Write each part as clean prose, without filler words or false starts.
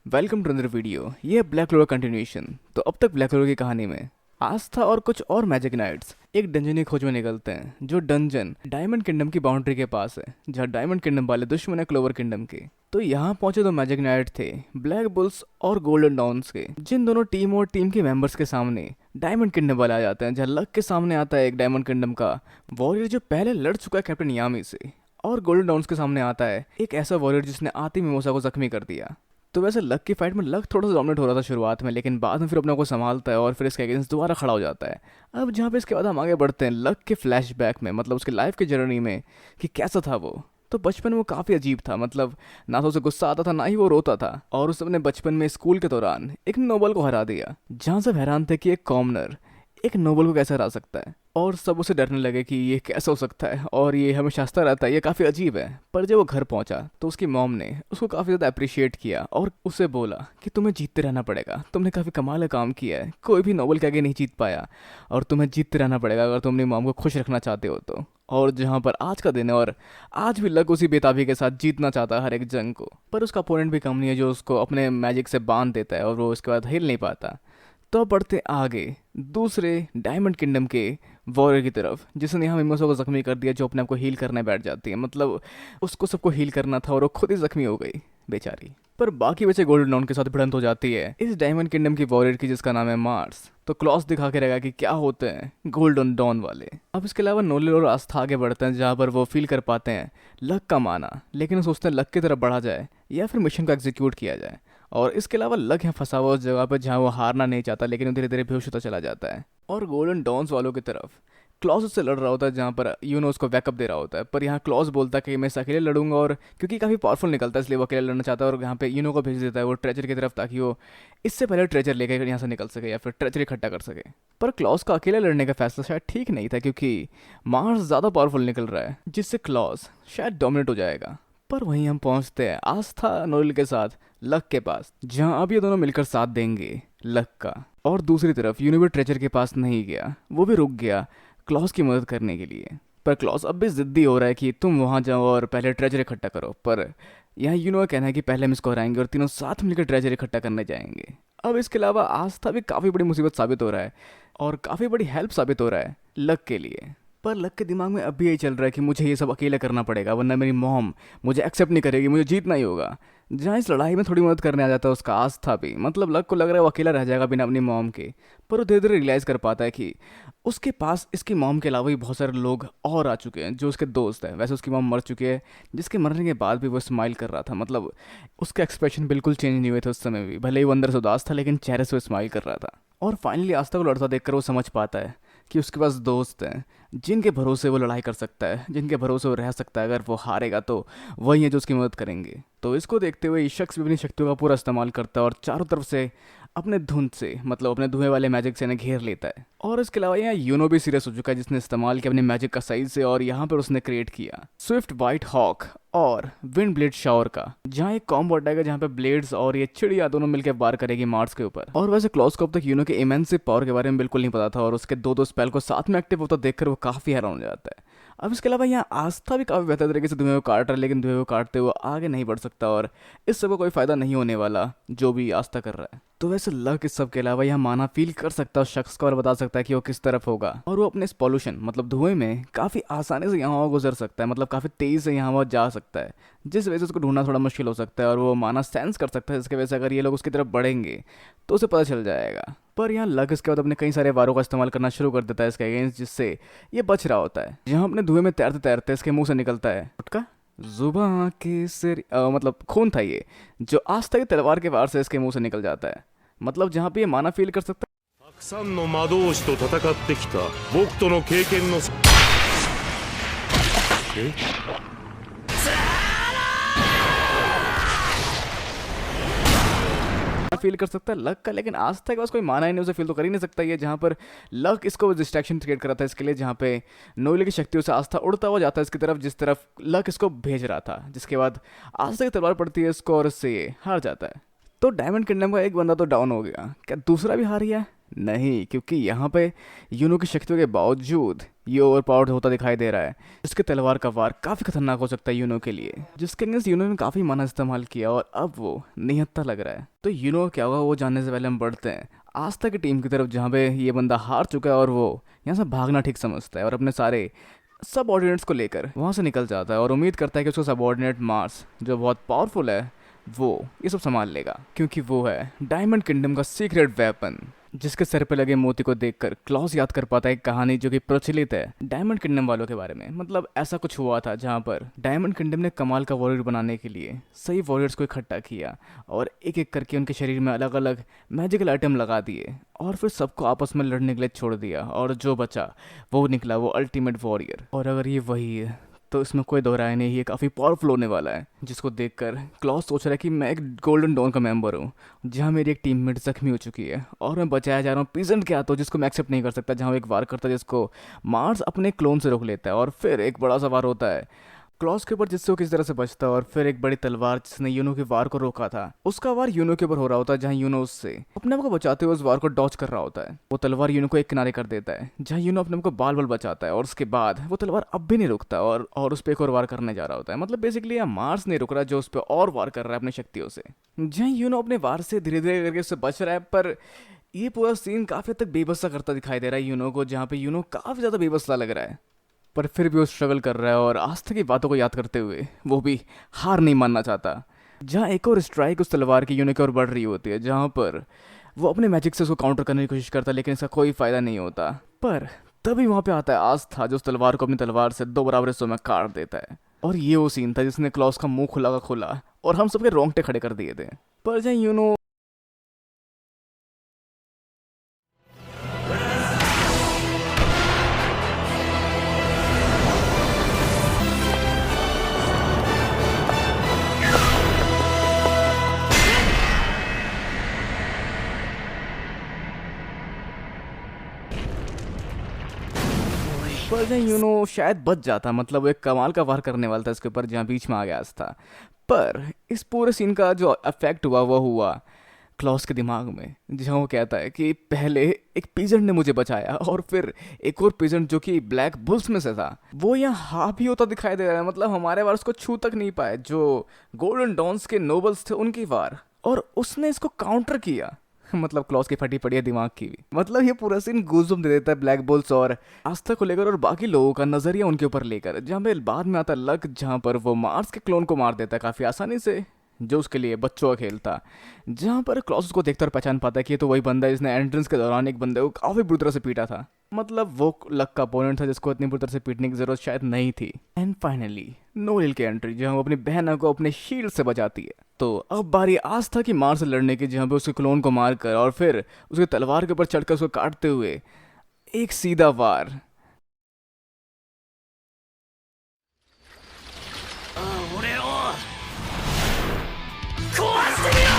Welcome to another video. ये है black clover continuation. तो अब तक ब्लैक क्लोवर की कहानी में आस्था और कुछ और मैजिक नाइट्स एक डंजन की खोज में निकलते हैं, जो डंजन डायमंड किंगडम की बाउंड्री के पास है, जहाँ डायमंड किंगडम वाले दुश्मन है क्लोवर किंगडम के। तो यहाँ पहुंचे दो मैजिक नाइट थे, ब्लैक बुल्स और गोल्डन डॉन्स के, जिन दोनों टीम और टीम के मेंबर्स के सामने डायमंड किंगडम वाले आ जाते हैं, जहाँ लक के सामने आता है एक डायमंड किंगडम का वॉरियर जो पहले लड़ चुका है कैप्टन यामी से, और गोल्डन डॉन्स के सामने आता है एक ऐसा वॉरियर जिसने आती मिमोसा को जख्मी कर दिया। तो वैसे लक की फाइट में लक थोड़ा सा डोमिनेट हो रहा था शुरुआत में, लेकिन बाद में फिर अपने को संभालता है और फिर इसके अगेंस्ट दोबारा खड़ा हो जाता है। अब जहाँ पे इसके बाद हम आगे बढ़ते हैं लक के फ्लैशबैक में, मतलब उसके लाइफ की जर्नी में कि कैसा था वो। तो बचपन में वो काफ़ी अजीब था, मतलब ना तो उसे गुस्सा आता था ना ही वो रोता था, और उसने अपने बचपन में स्कूल के दौरान एक नोबल को हरा दिया, जहाँ सब हैरान थे कि एक कॉमनर एक नोबल को कैसे हरा सकता है, और सब उसे डरने लगे कि ये कैसे हो सकता है और ये हमेशा हंसता रहता है, ये काफ़ी अजीब है। पर जब वो घर पहुंचा तो उसकी मॉम ने उसको काफ़ी ज़्यादा अप्रिशिएट किया और उसे बोला कि तुम्हें जीतते रहना पड़ेगा, तुमने काफ़ी कमाल का काम किया है, कोई भी नोबल के आगे नहीं जीत पाया और तुम्हें जीतते रहना पड़ेगा अगर तुम अपनी मॉम को खुश रखना चाहते हो तो। और जहाँ पर आज का दिन है और आज भी लक उसी बेताबी के साथ जीतना चाहता है हर एक जंग को, पर उसका अपोनेंट भी कम नहीं है जो उसको अपने मैजिक से बांध देता है और वो उसके बाद हिल नहीं पाता। तो अब बढ़ते आगे दूसरे डायमंड किंगडम के वॉरियर की तरफ, जिसने यहाँ मिमोसा को जख्मी कर दिया, जो अपने आप को हील करने बैठ जाती है, मतलब उसको सबको हील करना था और वो खुद ही जख्मी हो गई बेचारी। पर बाकी बचे गोल्डन डॉन के साथ भिड़ंत हो जाती है इस डायमंड किंगडम की वॉरियर की, जिसका नाम है मार्स। तो क्लॉस दिखा के रहेगा कि क्या होते हैं गोल्डन डॉन वाले। अब इसके अलावा नोलिल और आस्था आगे बढ़ते हैं, जहाँ पर वो फील कर पाते हैं लक का माना, लेकिन वो सोचते हैं लक की तरफ बढ़ा जाए या फिर मिशन को एग्जीक्यूट किया जाए। और इसके अलावा लक यहाँ फंसा हुआ उस जगह पर जहाँ वो हारना नहीं चाहता, लेकिन वो धीरे धीरे बेहोश होता चला जाता है। और गोल्डन डॉन्स वालों की तरफ क्लॉज उससे लड़ रहा होता है, जहाँ पर यूनो उसको बैकअप दे रहा होता है, पर यहाँ क्लॉज बोलता है कि मैं अकेले लड़ूंगा, और क्योंकि काफ़ी पावरफुल निकलता है इसलिए वो अकेले लड़ना चाहता है, और यहाँ पे यूनो को भेज देता है वो ट्रेजर की तरफ, ताकि वो इससे पहले ट्रेजर लेकर यहाँ से निकल सके या फिर ट्रेजर इकट्ठा कर सके। पर क्लॉज का अकेले लड़ने का फैसला शायद ठीक नहीं था, क्योंकि मार्स ज़्यादा पावरफुल निकल रहा है, जिससे क्लॉज शायद डोमिनेट हो जाएगा। पर वहीं हम पहुंचते हैं आस्था नोलिल के साथ लक के पास, जहां अब ये दोनों मिलकर साथ देंगे लक का। और दूसरी तरफ यूनिवर्स ट्रेजर के पास नहीं गया, वो भी रुक गया क्लॉज की मदद करने के लिए। पर क्लॉज अब भी जिद्दी हो रहा है कि तुम वहां जाओ और पहले ट्रेजर इकट्ठा करो, पर यहाँ यूनो का कहना है कि पहले हम इसको हराएंगे और तीनों साथ मिलकर ट्रेजर इकट्ठा करने जाएंगे। अब इसके अलावा आस्था भी काफ़ी बड़ी मुसीबत साबित हो रहा है और काफ़ी बड़ी हेल्प साबित हो रहा है लक के लिए। पर लक के दिमाग में अब भी यही चल रहा है कि मुझे ये सब अकेले करना पड़ेगा, वरना मेरी मॉम मुझे एक्सेप्ट नहीं करेगी, मुझे जीतना ही होगा। जहाँ इस लड़ाई में थोड़ी मदद करने आ जाता है उसका आस्था भी, मतलब लक को लग रहा है वो अकेला रह जाएगा बिना अपनी मॉम के। पर वो धीरे धीरे रियलाइज़ कर पाता है कि उसके पास इसकी मॉम के अलावा भी बहुत सारे लोग और आ चुके हैं जो उसके दोस्त हैं। वैसे उसकी मॉम मर चुकी है, जिसके मरने के बाद भी वो स्माइल कर रहा था, मतलब उसके एक्सप्रेशन बिल्कुल चेंज नहीं हुए थे उस समय भी, भले ही वो अंदर से उदास था लेकिन चेहरे से वो स्माइल कर रहा था। और फाइनली आस्था को लड़ता देखकर वो समझ पाता है कि उसके पास दोस्त हैं जिनके भरोसे वो लड़ाई कर सकता है, जिनके भरोसे वो रह सकता है। अगर वो हारेगा तो वही है जो उसकी मदद करेंगे। तो इसको देखते हुए ये शख्स भी अपनी शक्तियों का पूरा इस्तेमाल करता है और चारों तरफ से अपने धुंध से, मतलब अपने धुएं वाले मैजिक से इन्हें घेर लेता है। और इसके अलावा यहाँ यूनो भी सीरियस हो चुका है, जिसने इस्तेमाल किया अपने मैजिक का सही से, और यहाँ पर उसने क्रिएट किया स्विफ्ट वाइट हॉक और विंड ब्लेड शावर का, जहाँ एक कॉम्बो अटैक है जहाँ पे ब्लेड्स और ये चिड़िया दोनों मिलकर वार करेगी मार्स के ऊपर। और वैसे क्लॉज को अब तक यूनो के इमेंसिव पावर के बारे में बिल्कुल नहीं पता था, और उसके दो स्पेल को साथ में एक्टिव होता देखकर वो काफ़ी हैरान हो जाता है। अब इसके अलावा यहाँ आस्था भी काफ़ी बेहतर तरीके से धुएं को काट रहा है, लेकिन धुएं को काटते हुए आगे नहीं बढ़ सकता और इस सब को कोई फ़ायदा नहीं होने वाला जो भी आस्था कर रहा है। तो वैसे लक इस सब के अलावा यहाँ माना फील कर सकता है उस शख्स का और बता सकता है कि वो किस तरफ होगा, और वो अपने इस पॉल्यूशन मतलब धुएं में काफ़ी आसानी से यहाँ गुजर सकता है, मतलब काफ़ी तेज़ी से यहाँ जा सकता है, जिस वजह से उसको ढूंढना थोड़ा मुश्किल हो सकता है। और वो माना सेंस कर सकता है, जिसकी वजह से अगर ये लोग उसकी तरफ बढ़ेंगे तो उसे पता चल जाएगा। पर यहाँ लक इसके बाद अपने कई सारे वारों का इस्तेमाल करना शुरू कर देता है इसके अगेंस्ट, जिससे ये बच रहा होता है। यहाँ अपने धुएं में तैरते तैरते इसके मुंह से निकलता है फुटका जुबां के सिर, मतलब खून था ये, जो आस्था की तलवार के वार से इसके मुंह से निकल जाता है। मतलब जहाँ पे ये माना फील कर सकता है たくさんの魔導士と戦ってきた僕との経験のえ फील कर सकता है लक का, लेकिन आस्था के पास कोई माना ही नहीं, उसे फील तो कर ही नहीं सकता ये। जहाँ पर लक इसको डिस्ट्रैक्शन क्रिएट कर रहा था इसके लिए, जहाँ पे नोएल की शक्तियों से आस्था उड़ता हुआ जाता है इसकी तरफ, जिस तरफ लक इसको भेज रहा था, जिसके बाद आस्था की तलवार पड़ती है इसको और इससे ये हार जाता है। तो डायमंड किंगडम का एक बंदा तो डाउन हो गया, क्या दूसरा भी हार गया? नहीं, क्योंकि यहाँ पे यूनो की शक्तियों के बावजूद ये ओवर पावर्ड होता दिखाई दे रहा है, जिसके तलवार का वार काफ़ी खतरनाक हो सकता है यूनो के लिए, जिसके अगेंस्ट यूनो ने काफ़ी माना इस्तेमाल किया और अब वो निहत्था लग रहा है। तो यूनो क्या होगा वो जानने से पहले हम बढ़ते हैं आस्था की टीम की तरफ, जहाँ पे ये बंदा हार चुका है और वो यहाँ से भागना ठीक समझता है और अपने सारे सब ऑर्डिनेट्स को लेकर वहाँ से निकल जाता है और उम्मीद करता है कि उसका सबऑर्डिनेट मार्स जो बहुत पावरफुल है वो ये सब संभाल लेगा, क्योंकि वो है डायमंड किंगडम का सीक्रेट वेपन। जिसके सर पे लगे मोती को देखकर क्लॉस याद कर पाता है एक कहानी जो कि प्रचलित है डायमंड किंगडम वालों के बारे में। मतलब ऐसा कुछ हुआ था जहाँ पर डायमंड किंगडम ने कमाल का वॉरियर बनाने के लिए सही वॉरियर्स को इकट्ठा किया और एक एक करके उनके शरीर में अलग अलग मैजिकल आइटम लगा दिए और फिर सबको आपस में लड़ने के लिए छोड़ दिया और जो बचा वो निकला वो अल्टीमेट वॉरियर। और अगर ये वही है तो इसमें कोई दोहराय नहीं, ये काफ़ी पावरफुल होने वाला है, जिसको देखकर क्लॉस सोच रहा है कि मैं एक गोल्डन डॉन का मेंबर हूँ जहाँ मेरी एक टीममेट जख्मी हो चुकी है और मैं बचाया जा रहा हूँ पीजेंट के हाथों, जिसको मैं एक्सेप्ट नहीं कर सकता, जहाँ वो एक वार करता है जिसको मार्स अपने क्लोन से रोक लेता है और फिर एक बड़ा सा वार होता है क्लॉस के ऊपर जिससे वो किसी तरह से बचता है और फिर एक बड़ी तलवार जिसने यूनो के वार को रोका था उसका वार यूनो के ऊपर हो रहा होता है, जहाँ यूनो उससे अपने आप को बचाते हुए उस वार को डॉच कर रहा होता है। वो तलवार यूनो को एक किनारे कर देता है जहाँ यूनो अपने आप को बाल बाल बचाता है और उसके बाद वो तलवार अब भी नहीं रुकता और उस पर एक और वार करने जा रहा होता है। मतलब बेसिकली यहाँ मार्स नहीं रुक रहा जो उस पर और वार कर रहा है अपनी शक्तियों से, जहाँ यूनो अपने वार से धीरे धीरे करके उससे बच रहा है। पर ये पूरा सीन काफी हद तक बेबसा करता दिखाई दे रहा है यूनो को, जहाँ पे यूनो काफी ज्यादा बेबसा लग रहा है पर फिर भी वो स्ट्रगल कर रहा है और आस्था की बातों को याद करते हुए वो भी हार नहीं मानना चाहता। जहाँ एक और स्ट्राइक उस तलवार की यूनो की ओर बढ़ रही होती है, जहाँ पर वो अपने मैजिक से उसको काउंटर करने की कोशिश करता है लेकिन इसका कोई फायदा नहीं होता। पर तभी वहाँ पे आता है आस्था जो उस तलवार को अपनी तलवार से 2 बराबर हिस्सों में काट देता है और ये वो सीन था जिसने क्लॉस का मुंह खुला का खुला और हम सबके रोंगटे खड़े कर दिए थे। पर जहाँ यूनो पर जहाँ यूनो शायद बच जाता, मतलब वो एक कमाल का वार करने वाला था इसके ऊपर जहाँ बीच में आ गया था। पर इस पूरे सीन का जो इफेक्ट हुआ वो हुआ क्लॉस के दिमाग में, जहाँ वो कहता है कि पहले एक पीजेंट ने मुझे बचाया और फिर एक और पीजेंट जो कि ब्लैक बुल्स में से था वो यहाँ हावी होता दिखाई दे रहा है। मतलब हमारे वार उसको छू तक नहीं पाए, जो गोल्डन डॉन्स के नोबल्स थे उनकी वार, और उसने इसको काउंटर किया। मतलब क्लॉस की फटी पड़ी है दिमाग की भी। मतलब ये पूरा सीन गूज़बम्प दे देता है ब्लैक बुल्स और आस्था को लेकर और बाकी लोगों का नजरिया उनके ऊपर लेकर, जहाँ पे बाद में आता है लक, जहाँ पर वो मार्स के क्लोन को मार देता है काफ़ी आसानी से, जो उसके लिए बच्चों का खेल था। जहाँ पर क्लॉस उसको देखता और पहचान पाता है कि ये तो वही बंदा है जिसने एंट्रेंस के दौरान एक बंदे को काफ़ी बुरी तरह से पीटा था। मतलब वो लक का अपोनेंट था जिसको इतनी बुरी तरह से पीटने की जरूरत शायद नहीं थी। एंड फाइनली नोरिल की एंट्री, जहाँ वो अपनी बहन को अपने शील्ड से बचाती है। तो अब बारी आस्था की मार से लड़ने की, जहाँ पे उसके क्लोन को मारकर और फिर उसके तलवार के ऊपर चढ़कर उसको काटते हुए एक सीधा वार। 俺を壊してみろ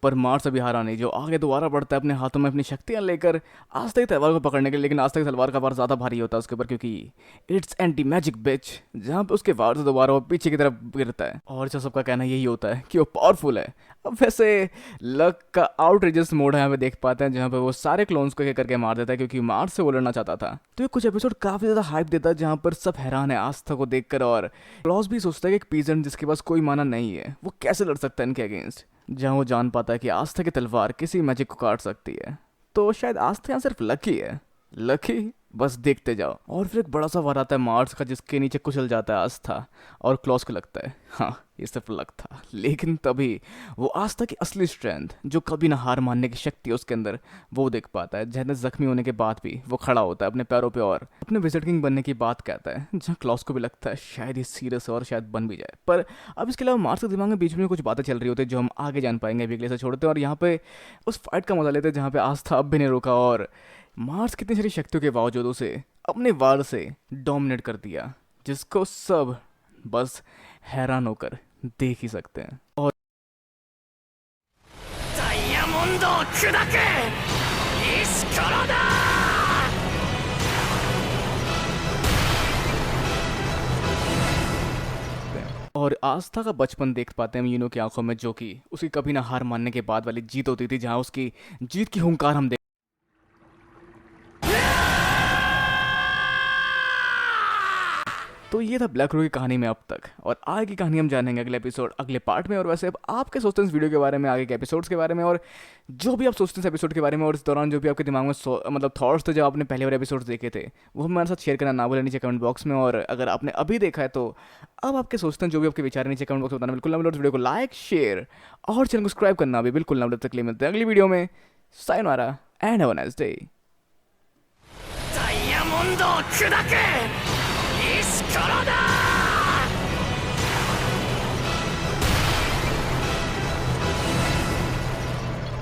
पर मार्स अभी हारा नहीं, जो आगे दोबारा बढ़ता है अपने हाथों में अपनी शक्तियां लेकर आस्था की तलवार को पकड़ने के लिए। लेकिन आस्था की तलवार का वार ज़्यादा भारी होता है उसके ऊपर, क्योंकि इट्स एंटी मैजिक बिच, जहाँ पे उसके वार से दोबारा वो पीछे की तरफ गिरता है। और जो सबका कहना यही होता है कि वो पावरफुल है। अब वैसे लक का आउटरीजस मोड है यहाँ पे देख पाते हैं, जहाँ पे वो सारे क्लोन्स को एक करके मार देता है क्योंकि मार्स से वो लड़ना चाहता था। तो ये कुछ एपिसोड काफ़ी ज़्यादा हाइप देता है, जहाँ पर सब हैरान है आस्था को देखकर, और क्लॉस भी सोचता है कि एक पीजेंट जिसके पास कोई माना नहीं है वो कैसे लड़ सकता है इनके अगेंस्ट। जहाँ वो जान पाता है कि आस्था की तलवार किसी मैजिक को काट सकती है। तो शायद आस्था यहाँ सिर्फ लकी है। लकी, बस देखते जाओ। और फिर एक बड़ा सा वार आता है मार्स का, जिसके नीचे कुचल जाता है आस्था, और क्लॉस को लगता है हाँ ये सिर्फ लक था। लेकिन तभी वो आस्था की असली स्ट्रेंथ, जो कभी ना हार मानने की शक्ति है उसके अंदर, वो देख पाता है। जहाँ जख्मी होने के बाद भी वो खड़ा होता है अपने पैरों पे और अपने विजिट किंग बनने की बात कहता है, जहाँ क्लॉस को भी लगता है शायद ये सीरियस है और शायद बन भी जाए। पर अब इसके अलावा मार्स के दिमाग में बीच में कुछ बातें चल रही होती है जो हम आगे जान पाएंगे। अभी अगले से छोड़ते हैं और यहाँ पे उस फाइट का मजा लेते हैं, जहाँ पे आस्था अब भी नहीं रुका और मार्स कितनी सारी शक्तियों के बावजूद उसे अपने वार से डोमिनेट कर दिया, जिसको सब बस हैरान होकर देख ही सकते हैं। और ダイヤモンドを砕く一石からだ और आस्था का बचपन देख पाते हैं हम यूनो की आंखों में, जो कि उसकी कभी ना हार मानने के बाद वाली जीत होती थी, जहां उसकी जीत की हुंकार हम देख। तो ये था ब्लैक रो की कहानी में अब तक, और आगे की कहानी हम जानेंगे अगले एपिसोड, अगले पार्ट में। और वैसे अब आप क्या सोचते हैं इस वीडियो के बारे में, आगे के एपिसोड्स के बारे में, और जो भी आप सोचते हैं इस एपिसोड के बारे में, और इस दौरान जो भी आपके दिमाग में मतलब थॉट्स थे जो आपने पहले वाले एपिसोड्स देखे थे, वो हमारे साथ शेयर करना ना भूलें नीचे कमेंट बॉक्स में। और अगर आपने अभी देखा है तो अब आपके सोचते हैं जो भी आपके विचार हैं नीचे कमेंट बॉक्स में बताना बिल्कुल ना भूलें। वीडियो को लाइक, शेयर और चैनल को सब्सक्राइब करना भी बिल्कुल ना भूलें। तक के लिए मिलते हैं अगली वीडियो में। Sayonara and have a nice day. ダイヤモンドを砕く石からだ